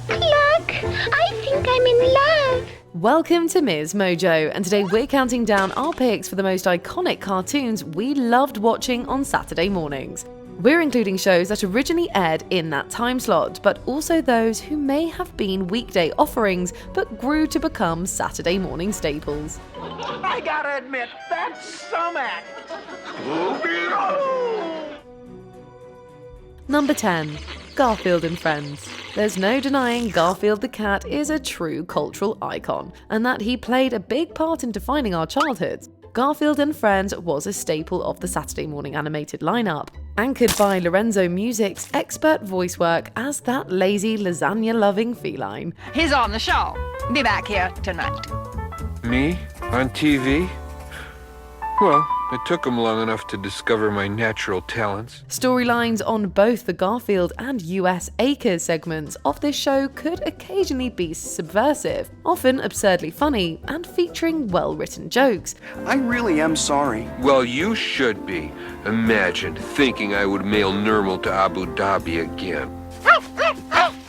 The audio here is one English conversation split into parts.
Look, I think I'm in love. Welcome to MsMojo, and today we're counting down our picks for the most iconic cartoons we loved watching on Saturday mornings. We're including shows that originally aired in that time slot, but also those who may have been weekday offerings but grew to become Saturday morning staples. I gotta admit, that's some act. Scooby-doo! Number 10. Garfield and Friends. There's no denying Garfield the cat is a true cultural icon, and that he played a big part in defining our childhoods. Garfield and Friends was a staple of the Saturday morning animated lineup, anchored by Lorenzo Music's expert voice work as that lazy, lasagna-loving feline. He's on the show. Be back here tonight. Me? On TV? Well, it took him long enough to discover my natural talents. Storylines on both the Garfield and US Acres segments of this show could occasionally be subversive, often absurdly funny, and featuring well-written jokes. I really am sorry. Well, you should be. Imagine thinking I would mail Nermal to Abu Dhabi again.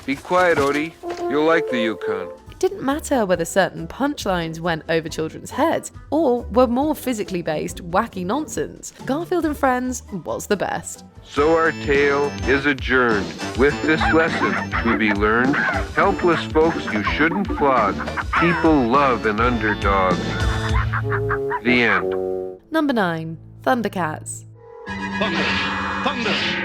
Be quiet, Odie. You'll like the Yukon. It didn't matter whether certain punchlines went over children's heads or were more physically based, wacky nonsense. Garfield and Friends was the best. So our tale is adjourned. With this lesson to be learned, helpless folks you shouldn't flog. People love an underdog. The end. Number 9. ThunderCats. ThunderCats!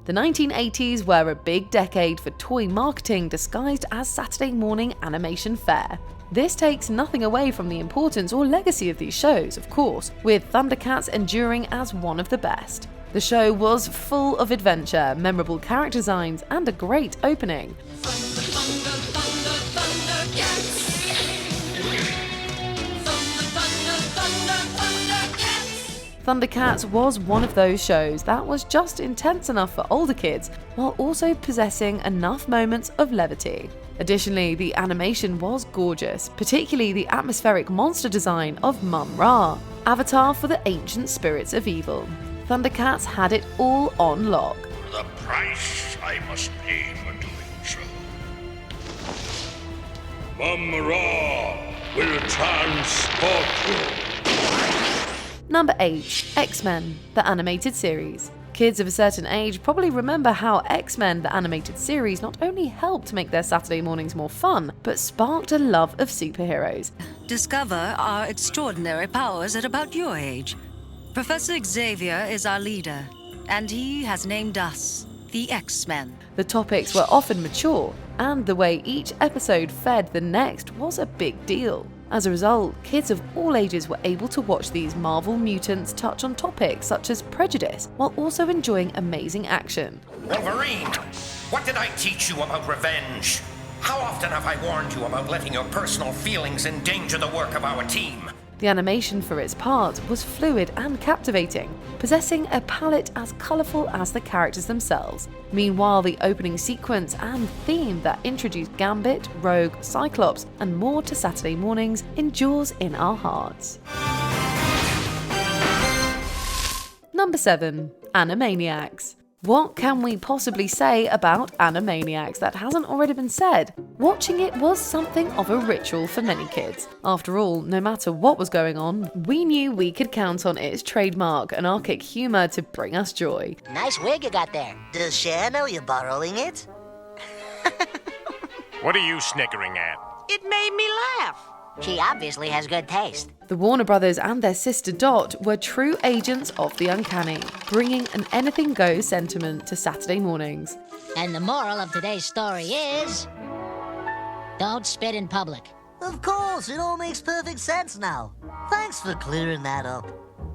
The 1980s were a big decade for toy marketing disguised as Saturday morning animation fare. This takes nothing away from the importance or legacy of these shows, of course, with ThunderCats enduring as one of the best. The show was full of adventure, memorable character designs, and a great opening. ThunderCats was one of those shows that was just intense enough for older kids, while also possessing enough moments of levity. Additionally, the animation was gorgeous, particularly the atmospheric monster design of Mum-Ra, avatar for the ancient spirits of evil. ThunderCats had it all on lock. The price I must pay for doing so. Mum-Ra will transport you. Number 8. XMen, the animated series. Kids of a certain age probably remember how XMen, the animated series, not only helped make their Saturday mornings more fun, but sparked a love of superheroes. Discover our extraordinary powers at about your age. Professor Xavier is our leader, and he has named us the XMen. The topics were often mature, and the way each episode fed the next was a big deal. As a result, kids of all ages were able to watch these Marvel mutants touch on topics such as prejudice, while also enjoying amazing action. Wolverine, what did I teach you about revenge? How often have I warned you about letting your personal feelings endanger the work of our team? The animation for its part was fluid and captivating, possessing a palette as colourful as the characters themselves. Meanwhile, the opening sequence and theme that introduced Gambit, Rogue, Cyclops, and more to Saturday mornings endures in our hearts. Number 7. Animaniacs. What can we possibly say about Animaniacs that hasn't already been said? Watching it was something of a ritual for many kids. After all, no matter what was going on, we knew we could count on its trademark anarchic humour to bring us joy. Nice wig you got there. Does Cher know you're borrowing it? What are you snickering at? It made me laugh. She obviously has good taste. The Warner Brothers and their sister Dot were true agents of the uncanny, bringing an anything-goes sentiment to Saturday mornings. And the moral of today's story is... don't spit in public. Of course, it all makes perfect sense now. Thanks for clearing that up.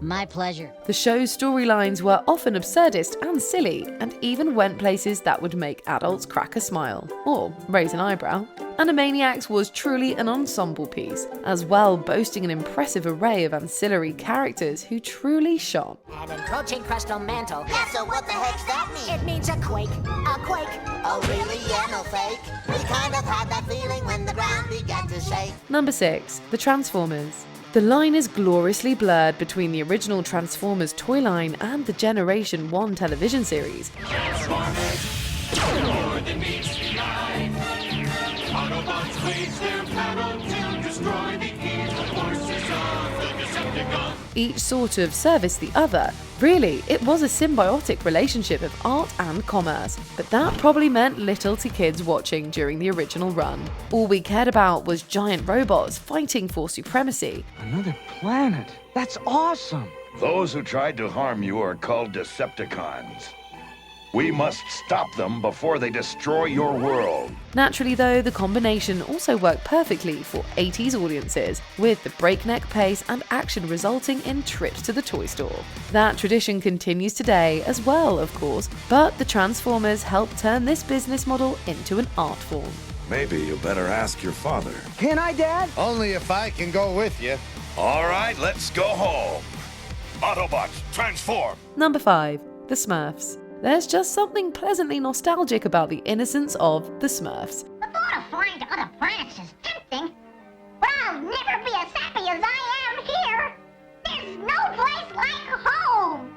My pleasure. The show's storylines were often absurdist and silly, and even went places that would make adults crack a smile, or raise an eyebrow. Animaniacs was truly an ensemble piece, as well boasting an impressive array of ancillary characters who truly shone. An encroaching crustal mantle. Yeah, so what the heck's that mean? It means a quake. A quake. Oh really? Yeah, no fake. We kind of had that feeling when the ground began to shake. Number 6. The Transformers. The line is gloriously blurred between the original Transformers toy line and the Generation 1 television series. Each sort of serviced the other. Really, it was a symbiotic relationship of art and commerce, but that probably meant little to kids watching during the original run. All we cared about was giant robots fighting for supremacy. Another planet? That's awesome! Those who tried to harm you are called Decepticons. We must stop them before they destroy your world. Naturally though, the combination also worked perfectly for 80s audiences, with the breakneck pace and action resulting in trips to the toy store. That tradition continues today as well, of course, but the Transformers helped turn this business model into an art form. Maybe you better ask your father. Can I, Dad? Only if I can go with you. All right, let's go home. Autobots, transform! Number 5. The Smurfs. There's just something pleasantly nostalgic about the innocence of the Smurfs. The thought of flying to other planets is tempting, but I'll never be as happy as I am here. There's no place like home.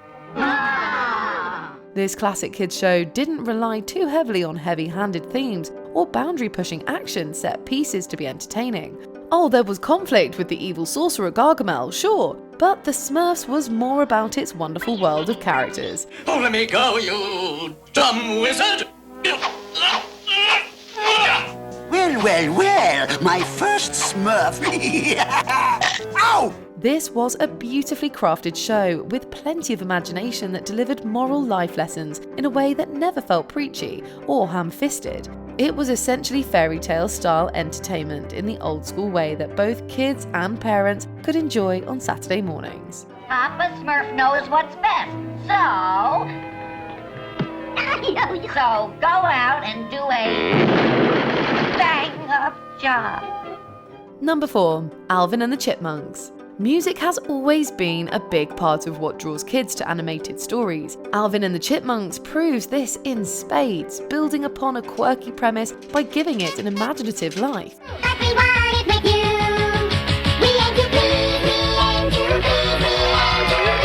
This classic kids show didn't rely too heavily on heavy-handed themes or boundary-pushing action set pieces to be entertaining. Oh, there was conflict with the evil sorcerer Gargamel, sure, but the Smurfs was more about its wonderful world of characters. Oh, let me go, you dumb wizard! Well, my first Smurf. Ow! This was a beautifully crafted show with plenty of imagination that delivered moral life lessons in a way that never felt preachy or ham-fisted. It was essentially fairy tale style entertainment in the old school way that both kids and parents could enjoy on Saturday mornings. Papa Smurf knows what's best, so go out and do a bang-up job. Number 4. Alvin and the Chipmunks. Music has always been a big part of what draws kids to animated stories. Alvin and the Chipmunks proves this in spades, building upon a quirky premise by giving it an imaginative life. But we want it with you. We aim to please, we aim to please, we aim to please.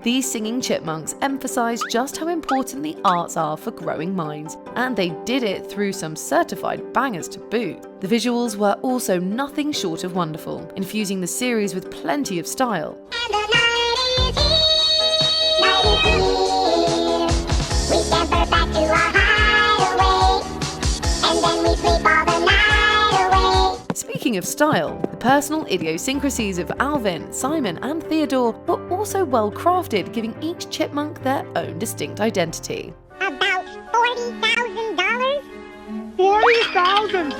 These singing chipmunks emphasize just how important the arts are for growing minds, and they did it through some certified bangers to boot. The visuals were also nothing short of wonderful, infusing the series with plenty of style. And the night is here, night is here. We scamper back to our hideaway, and then we sleep all the night away. Speaking of style, the personal idiosyncrasies of Alvin, Simon, and Theodore were also well crafted, giving each chipmunk their own distinct identity. About $40,000? $40,000?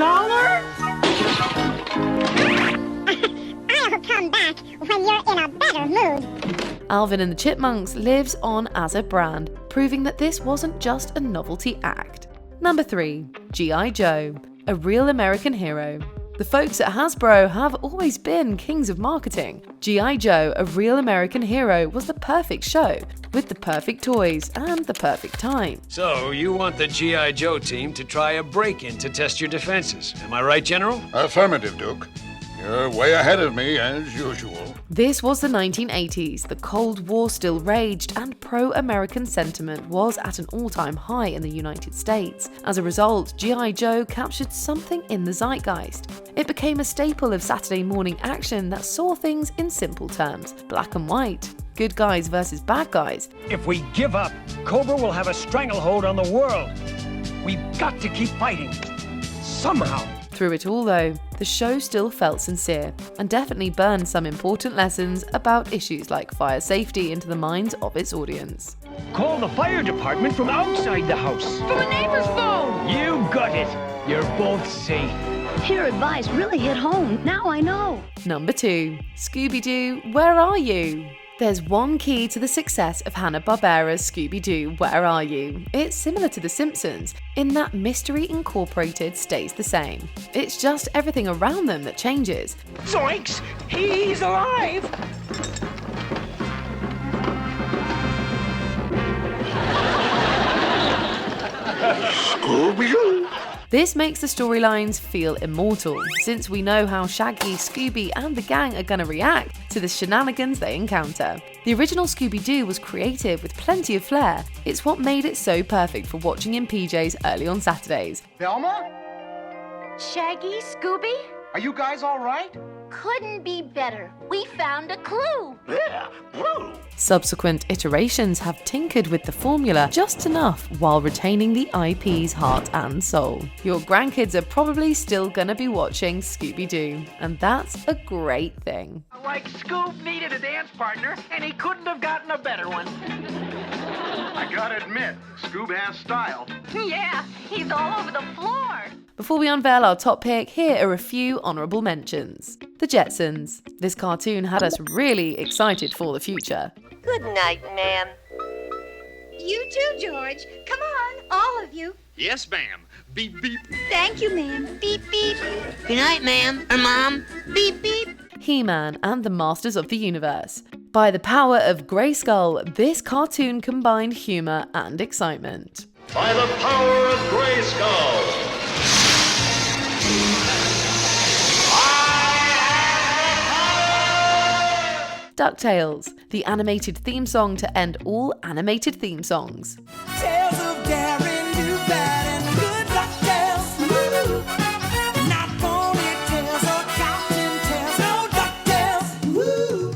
I'll come back when you're in a better mood. Alvin and the Chipmunks lives on as a brand, proving that this wasn't just a novelty act. Number 3. G.I. Joe, a real American hero. The folks at Hasbro have always been kings of marketing. G.I. Joe, a real American hero, was the perfect show, with the perfect toys and the perfect time. So, you want the G.I. Joe team to try a break-in to test your defenses. Am I right, General? Affirmative, Duke. You're way ahead of me, as usual. This was the 1980s. The Cold War still raged, and pro-American sentiment was at an all-time high in the United States. As a result, G.I. Joe captured something in the zeitgeist. It became a staple of Saturday morning action that saw things in simple terms: black and white, good guys versus bad guys. If we give up, Cobra will have a stranglehold on the world. We've got to keep fighting. Somehow. Through it all, though, the show still felt sincere and definitely burned some important lessons about issues like fire safety into the minds of its audience. Call the fire department from outside the house. From a neighbor's phone! You got it. You're both safe. Your advice really hit home. Now I know. Number 2. ScoobyDoo Where Are You? There's one key to the success of Hanna-Barbera's Scooby-Doo Where Are You? It's similar to The Simpsons, in that Mystery Incorporated stays the same. It's just everything around them that changes. Zoinks! He's alive! Scooby-Doo! This makes the storylines feel immortal, since we know how Shaggy, Scooby, and the gang are gonna react to the shenanigans they encounter. The original Scooby-Doo was creative with plenty of flair. It's what made it so perfect for watching in PJs early on Saturdays. Velma? Shaggy, Scooby? Are you guys all right? Couldn't be better. We found a clue. Yeah, clue. Subsequent iterations have tinkered with the formula just enough while retaining the IP's heart and soul. Your grandkids are probably still gonna be watching Scooby-Doo, and that's a great thing. Like Scoob needed a dance partner, and he couldn't have gotten a better one. I gotta admit, Scoob has style. Yeah, he's all over the floor. Before we unveil our top pick, here are a few honourable mentions. The Jetsons. This cartoon had us really excited for the future. Good night, ma'am. You too, George. Come on, all of you. Yes, ma'am. Beep, beep. Thank you, ma'am. Beep, beep. Good night, ma'am. Or mom. Beep, beep. He-Man and the Masters of the Universe. By the power of Grayskull, this cartoon combined humour and excitement. By the power of Grayskull. DuckTales, the animated theme song to end all animated theme songs. Tales of daring, do bad and good DuckTales. Woo! Not ponytails or counting tails, no DuckTales. Woo!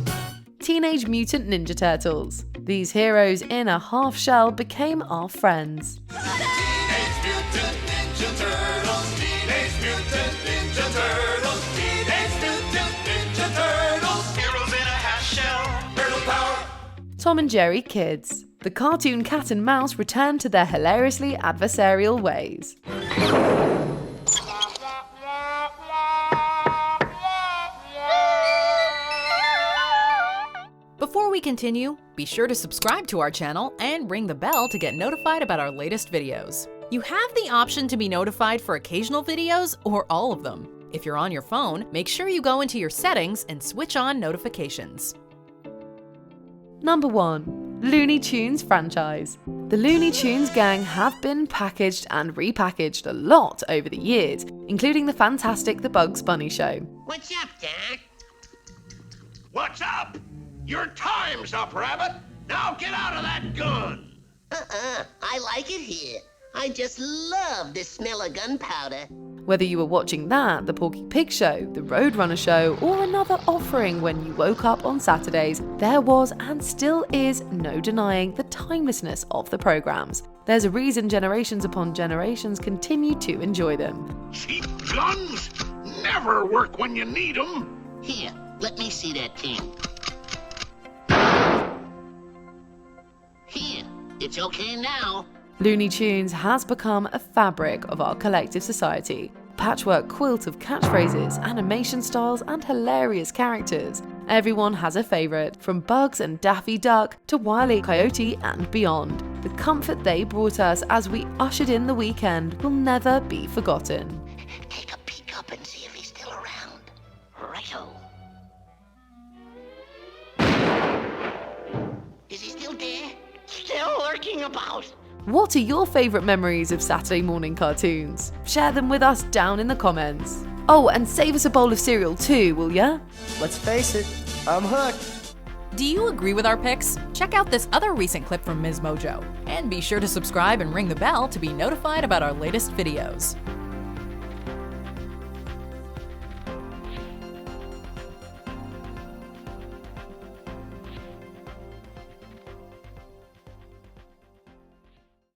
Teenage Mutant Ninja Turtles. These heroes in a half shell became our friends. Teenage Mutant Ninja Turtles. Teenage Mutant Ninja Turtles. Teenage Mutant Ninja Turtles. Heroes in a half shell. Turtle power. Tom and Jerry Kids. The cartoon cat and mouse return to their hilariously adversarial ways. Before we continue, be sure to subscribe to our channel and ring the bell to get notified about our latest videos. You have the option to be notified for occasional videos or all of them. If you're on your phone, make sure you go into your settings and switch on notifications. Number 1. Looney Tunes franchise. The Looney Tunes gang have been packaged and repackaged a lot over the years, including the fantastic The Bugs Bunny Show. What's up, Doc? What's up? Your time's up, Rabbit. Now get out of that gun. I like it here. I just love the smell of gunpowder. Whether you were watching that, The Porky Pig Show, The Roadrunner Show, or another offering when you woke up on Saturdays, there was and still is no denying the timelessness of the programs. There's a reason generations upon generations continue to enjoy them. Cheap guns never work when you need them. Here, let me see that thing. Here, it's okay now. Looney Tunes has become a fabric of our collective society. Patchwork quilt of catchphrases, animation styles, and hilarious characters. Everyone has a favourite, from Bugs and Daffy Duck to Wile E. Coyote and beyond. The comfort they brought us as we ushered in the weekend will never be forgotten. Take a peek up and see if he's still around. Righto. Is he still there? Still lurking about. What are your favourite memories of Saturday morning cartoons? Share them with us down in the comments. Oh, and save us a bowl of cereal too, will ya? Let's face it, I'm hooked. Do you agree with our picks? Check out this other recent clip from MsMojo. And be sure to subscribe and ring the bell to be notified about our latest videos.